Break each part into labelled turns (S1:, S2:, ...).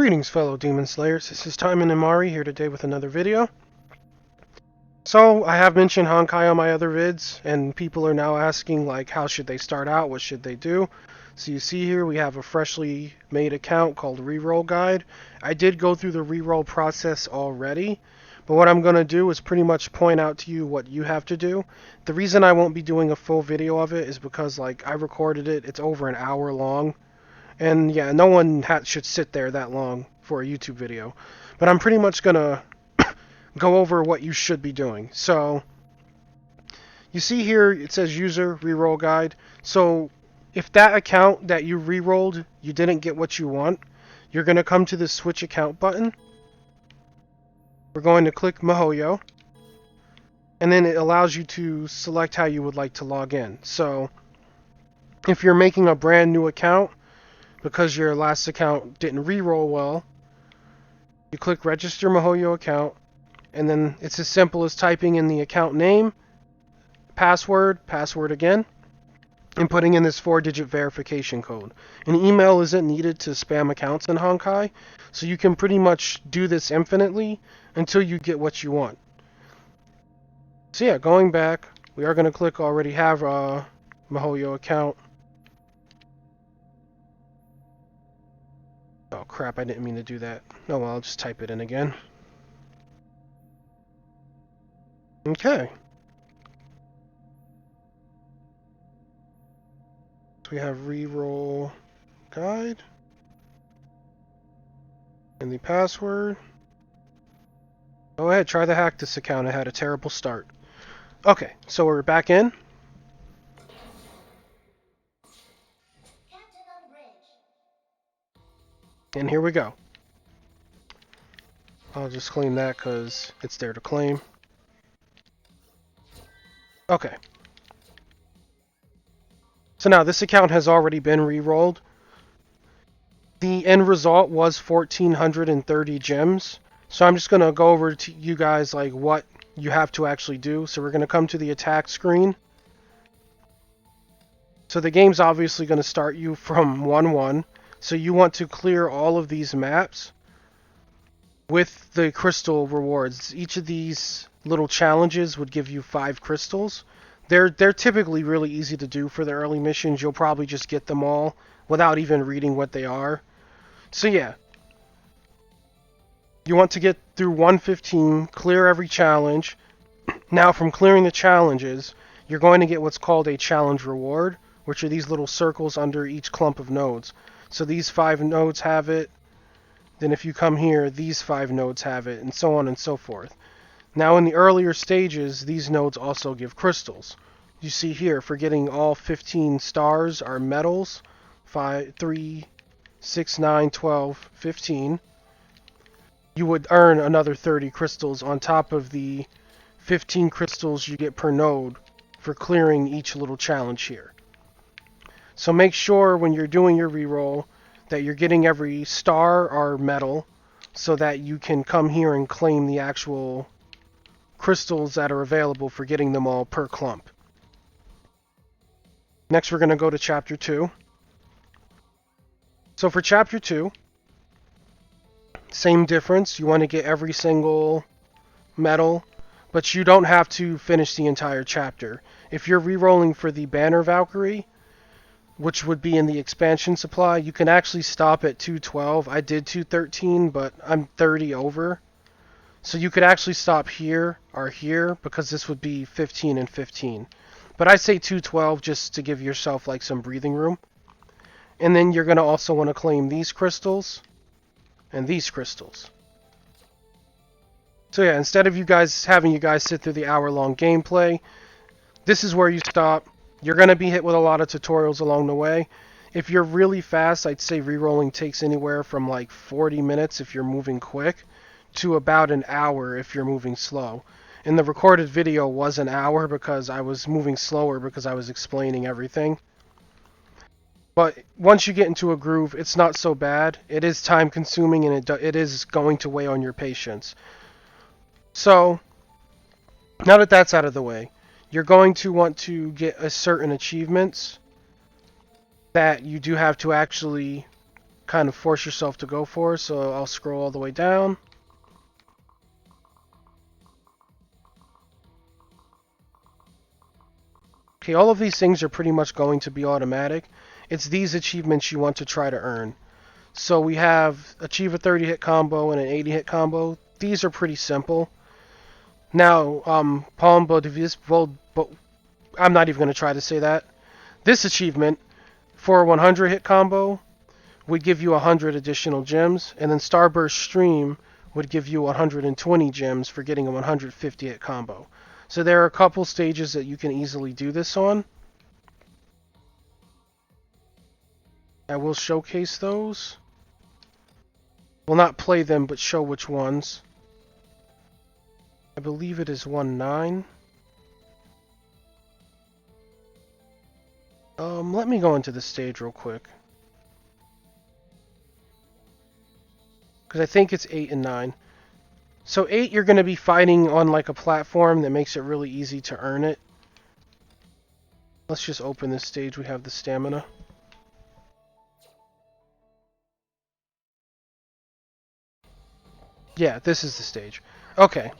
S1: Greetings, fellow Demon Slayers. This is Timon and Mari here today with another video. So, I have mentioned Honkai on my other vids, and people are now asking, like, how should they start out? What should they do? So you see here, we have a freshly made account called Reroll Guide. I did go through the reroll process already, but what I'm going to do is pretty much point out to you what you have to do. The reason I won't be doing a full video of it is because, like, I recorded it. It's over an hour long. And yeah, no one should sit there that long for a YouTube video. But I'm pretty much going to go over what you should be doing. So, you see here, it says User Reroll Guide. So, if that account that you rerolled, you didn't get what you want, you're going to come to the Switch Account button. We're going to click MiHoYo. And then it allows you to select how you would like to log in. So, if you're making a brand new account, because your last account didn't reroll well, you click Register MiHoYo Account, and then it's as simple as typing in the account name, password again, and putting in this 4-digit verification code. An email isn't needed to spam accounts in Honkai, so you can pretty much do this infinitely until you get what you want. So yeah, going back, we are going to click Already Have a MiHoYo Account. Oh crap, I didn't mean to do that. Oh well, I'll just type it in again. Okay. So we have Reroll Guide. And the password. Go ahead, try to hack this account. I had a terrible start. Okay, so we're back in. And here we go. I'll just claim that because it's there to claim. Okay. So now this account has already been re-rolled. The end result was 1,430 gems. So I'm just going to go over to you guys like what you have to actually do. So we're going to come to the attack screen. So the game's obviously going to start you from 1-1. So you want to clear all of these maps with the crystal rewards. Each of these little challenges would give you 5 crystals. They're typically really easy to do for the early missions. You'll probably just get them all without even reading what they are. So yeah. You want to get through 115, clear every challenge. Now from clearing the challenges, you're going to get what's called a challenge reward, which are these little circles under each clump of nodes. So these 5 nodes have it. Then if you come here, these 5 nodes have it, and so on and so forth. Now in the earlier stages, these nodes also give crystals. You see here, for getting all 15 stars are medals. 5, 3, 6, 9, 12, 15. You would earn another 30 crystals on top of the 15 crystals you get per node for clearing each little challenge here. So make sure when you're doing your reroll that you're getting every star or medal so that you can come here and claim the actual crystals that are available for getting them all per clump. Next we're going to go to Chapter 2. So for Chapter 2, same difference. You want to get every single medal, but you don't have to finish the entire chapter. If you're rerolling for the Banner Valkyrie, which would be in the expansion supply, you can actually stop at 212. I did 213, but I'm 30 over. So you could actually stop here or here because this would be 15 and 15. But I say 212 just to give yourself like some breathing room. And then you're going to also want to claim these crystals and these crystals. So yeah, instead of having you guys sit through the hour-long gameplay, this is where you stop. You're going to be hit with a lot of tutorials along the way. If you're really fast, I'd say rerolling takes anywhere from like 40 minutes if you're moving quick to about an hour if you're moving slow. And the recorded video was an hour because I was moving slower because I was explaining everything. But once you get into a groove, it's not so bad. It is time consuming and it is going to weigh on your patience. So, now that that's out of the way, you're going to want to get certain achievements that you do have to actually kind of force yourself to go for. So I'll scroll all the way down. Okay, all of these things are pretty much going to be automatic. It's these achievements you want to try to earn. So we have achieve a 30-hit combo and an 80-hit combo. These are pretty simple. Now, I'm not even going to try to say that. This achievement, for a 100-hit combo, would give you 100 additional gems, and then Starburst Stream would give you 120 gems for getting a 150-hit combo. So there are a couple stages that you can easily do this on. I will showcase those. Well, not play them, but show which ones. I believe it is 1-9. Let me go into the stage real quick. Because I think it's 8 and 9. So 8, you're going to be fighting on like a platform that makes it really easy to earn it. Let's just open this stage. We have the stamina. Yeah, this is the stage. Okay.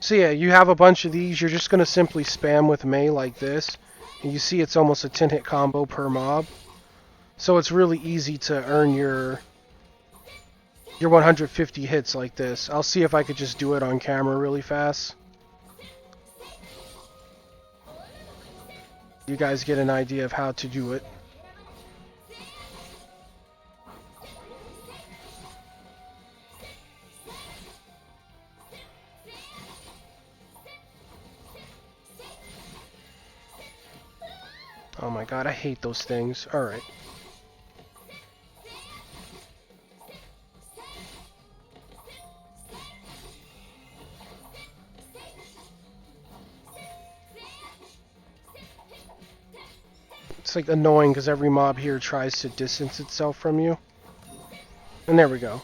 S1: So yeah, you have a bunch of these. You're just going to simply spam with Mei like this. And you see it's almost a 10-hit combo per mob. So it's really easy to earn your 150 hits like this. I'll see if I could just do it on camera really fast. You guys get an idea of how to do it. Oh my god, I hate those things. Alright. It's like annoying because every mob here tries to distance itself from you. And there we go.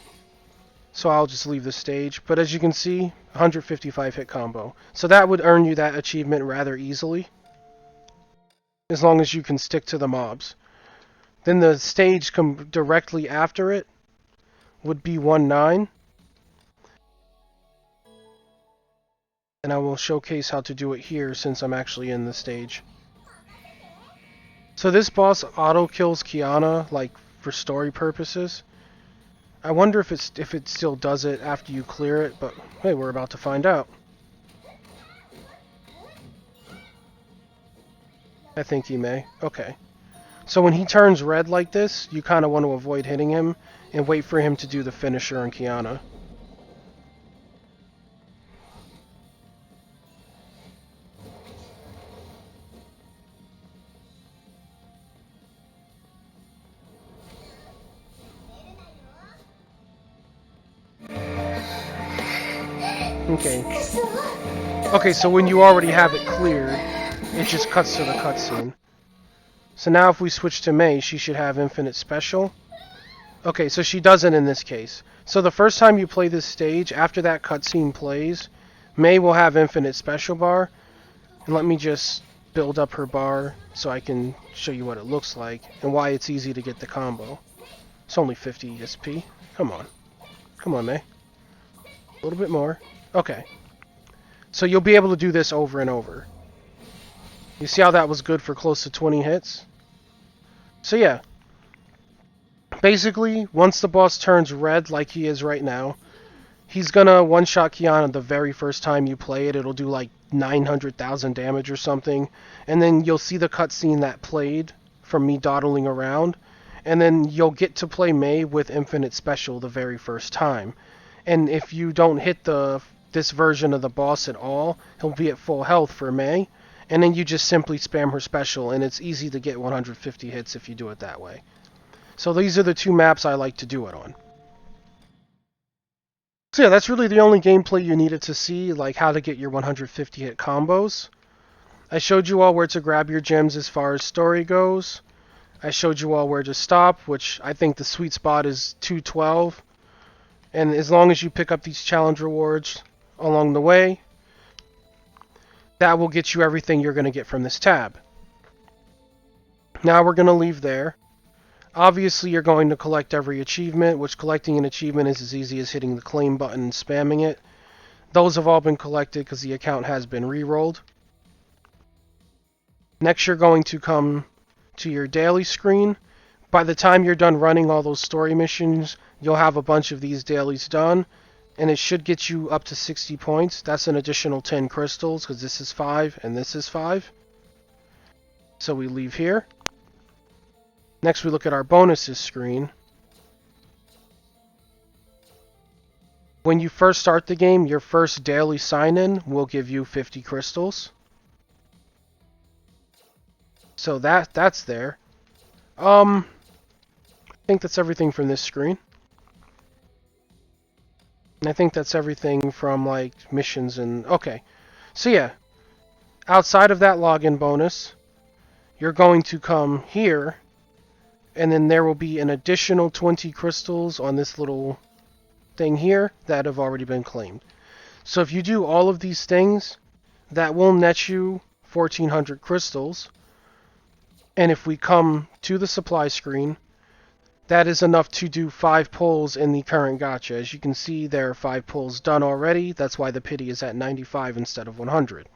S1: So I'll just leave the stage. But as you can see, 155 hit combo. So that would earn you that achievement rather easily. As long as you can stick to the mobs. Then the stage directly after it would be 1-9. And I will showcase how to do it here since I'm actually in the stage. So this boss auto kills Kiana, like for story purposes. I wonder if it still does it after you clear it, but hey, we're about to find out. I think he may. Okay. So when he turns red like this, you kind of want to avoid hitting him and wait for him to do the finisher on Kiana. Okay. Okay, so when you already have it cleared, it just cuts to the cutscene. So now if we switch to Mei, she should have infinite special. Okay, so she doesn't in this case. So the first time you play this stage, after that cutscene plays, Mei will have infinite special bar. And let me just build up her bar so I can show you what it looks like and why it's easy to get the combo. It's only 50 SP. Come on. Come on, Mei. A little bit more. Okay. So you'll be able to do this over and over. You see how that was good for close to 20 hits? So yeah. Basically, once the boss turns red like he is right now, he's gonna one-shot Kiana the very first time you play it. It'll do like 900,000 damage or something. And then you'll see the cutscene that played from me dawdling around. And then you'll get to play Mei with infinite special the very first time. And if you don't hit this version of the boss at all, he'll be at full health for Mei. And then you just simply spam her special, and it's easy to get 150 hits if you do it that way. So these are the two maps I like to do it on. So yeah, that's really the only gameplay you needed to see, like how to get your 150 hit combos. I showed you all where to grab your gems as far as story goes. I showed you all where to stop, which I think the sweet spot is 212. And as long as you pick up these challenge rewards along the way, that will get you everything you're going to get from this tab. Now we're going to leave there. Obviously, you're going to collect every achievement, which collecting an achievement is as easy as hitting the claim button and spamming it. Those have all been collected because the account has been re-rolled. Next, you're going to come to your daily screen. By the time you're done running all those story missions, you'll have a bunch of these dailies done, and it should get you up to 60 points. That's an additional 10 crystals, because this is 5 and this is 5. So we leave here. Next, we look at our bonuses screen. When you first start the game, your first daily sign-in will give you 50 crystals. So that's there. I think that's everything from this screen. And I think that's everything from, like, missions and... Okay. So yeah, outside of that login bonus, you're going to come here, and then there will be an additional 20 crystals on this little thing here that have already been claimed. So if you do all of these things, that will net you 1,400 crystals. And if we come to the supply screen, that is enough to do 5 pulls in the current gacha. As you can see, there are 5 pulls done already. That's why the pity is at 95 instead of 100.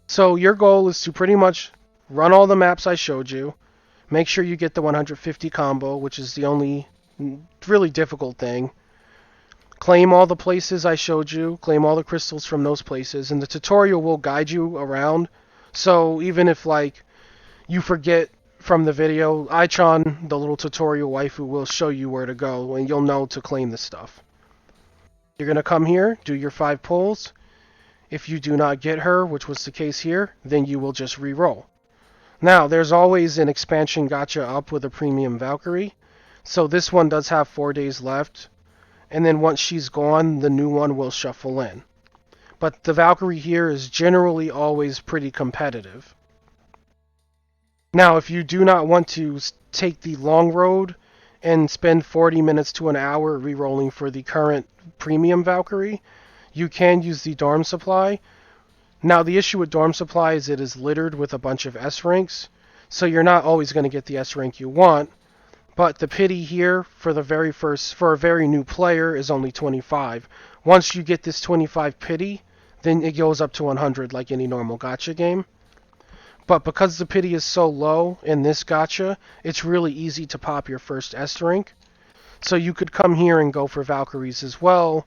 S1: So your goal is to pretty much run all the maps I showed you. Make sure you get the 150 combo, which is the only really difficult thing. Claim all the places I showed you. Claim all the crystals from those places. And the tutorial will guide you around. So even if, like, you forget from the video, Aichan, the little tutorial waifu, will show you where to go, and you'll know to claim the stuff. You're going to come here, do your 5 pulls. If you do not get her, which was the case here, then you will just re-roll. Now, there's always an expansion gacha up with a premium Valkyrie, so this one does have 4 days left, and then once she's gone, the new one will shuffle in. But the Valkyrie here is generally always pretty competitive. Now, if you do not want to take the long road and spend 40 minutes to an hour re-rolling for the current premium Valkyrie, you can use the dorm supply. Now, the issue with dorm supply is it is littered with a bunch of S ranks, so you're not always going to get the S rank you want. But the pity here for a very new player is only 25. Once you get this 25 pity, then it goes up to 100 like any normal gacha game. But because the pity is so low in this gacha, it's really easy to pop your first S rank. So you could come here and go for Valkyries as well,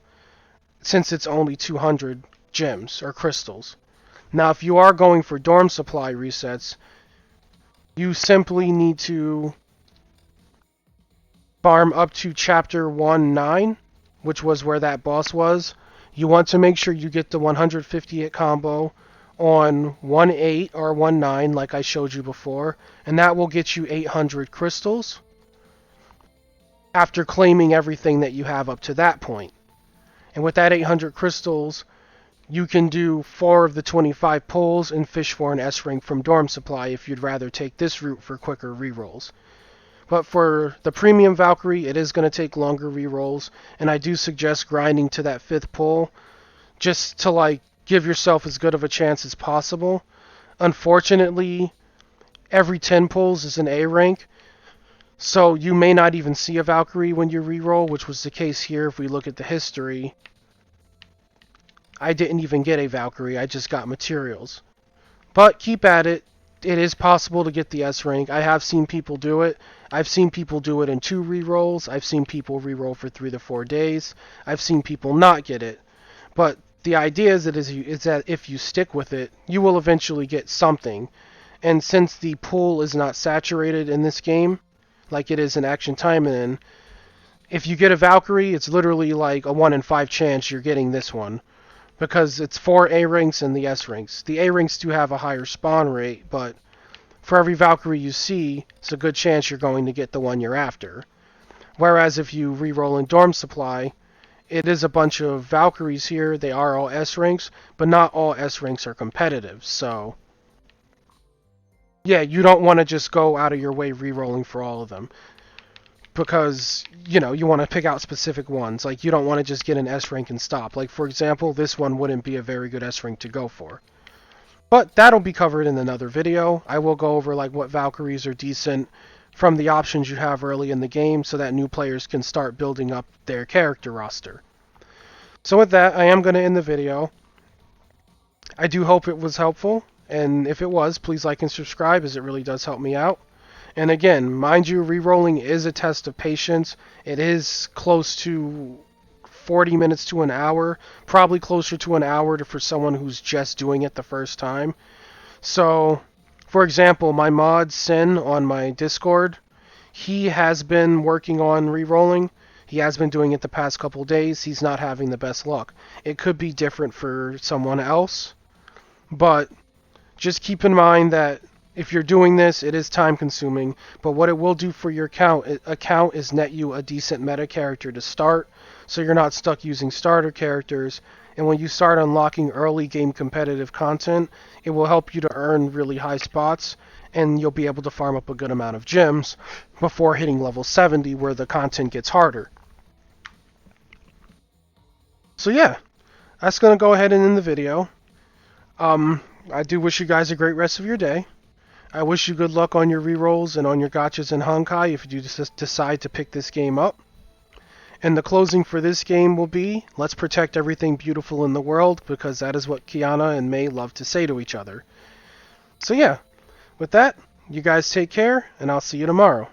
S1: since it's only 200 gems or crystals. Now, if you are going for dorm supply resets, you simply need to farm up to chapter 1-9, which was where that boss was. You want to make sure you get the 150 hit combo on 1-8 or 1-9 like I showed you before, and that will get you 800 crystals after claiming everything that you have up to that point. And with that 800 crystals, you can do 4 of the 25 pulls and fish for an S rank from dorm supply if you'd rather take this route for quicker rerolls. But for the premium Valkyrie, it is going to take longer rerolls, and I do suggest grinding to that 5th pull just to, like, give yourself as good of a chance as possible. Unfortunately, every 10 pulls is an A rank, so you may not even see a Valkyrie when you reroll, which was the case here if we look at the history. I didn't even get a Valkyrie, I just got materials. But keep at it. It is possible to get the S rank. I have seen people do it. I've seen people do it in 2 rerolls. I've seen people reroll for 3 to 4 days. I've seen people not get it. But the idea is that if you stick with it, you will eventually get something. And since the pool is not saturated in this game, like it is in Action Time, if you get a Valkyrie, it's literally like a 1 in 5 chance you're getting this one. Because it's 4 A ranks and the S ranks. The A ranks do have a higher spawn rate, but for every Valkyrie you see, it's a good chance you're going to get the one you're after. Whereas if you reroll in Dorm Supply, it is a bunch of Valkyries here. They are all S ranks, but not all S ranks are competitive. So, yeah, you don't want to just go out of your way rerolling for all of them. Because, you know, you want to pick out specific ones. Like, you don't want to just get an S rank and stop. Like, for example, this one wouldn't be a very good S rank to go for. But that'll be covered in another video. I will go over like what Valkyries are decent from the options you have early in the game so that new players can start building up their character roster. So with that, I am going to end the video. I do hope it was helpful, and if it was, please like and subscribe as it really does help me out. And again, mind you, re-rolling is a test of patience. It is close to 40 minutes to an hour, probably closer to an hour for someone who's just doing it the first time. So, for example, my mod Sin on my Discord, he has been working on re-rolling. He has been doing it the past couple days. He's not having the best luck. It could be different for someone else, but just keep in mind that if you're doing this, it is time consuming, but what it will do for your account is net you a decent meta character to start, so you're not stuck using starter characters, and when you start unlocking early game competitive content, it will help you to earn really high spots, and you'll be able to farm up a good amount of gems before hitting level 70 where the content gets harder. So yeah, that's going to go ahead and end the video. I do wish you guys a great rest of your day. I wish you good luck on your rerolls and on your gachas in Honkai if you decide to pick this game up. And the closing for this game will be, let's protect everything beautiful in the world, because that is what Kiana and Mei love to say to each other. So yeah, with that, you guys take care, and I'll see you tomorrow.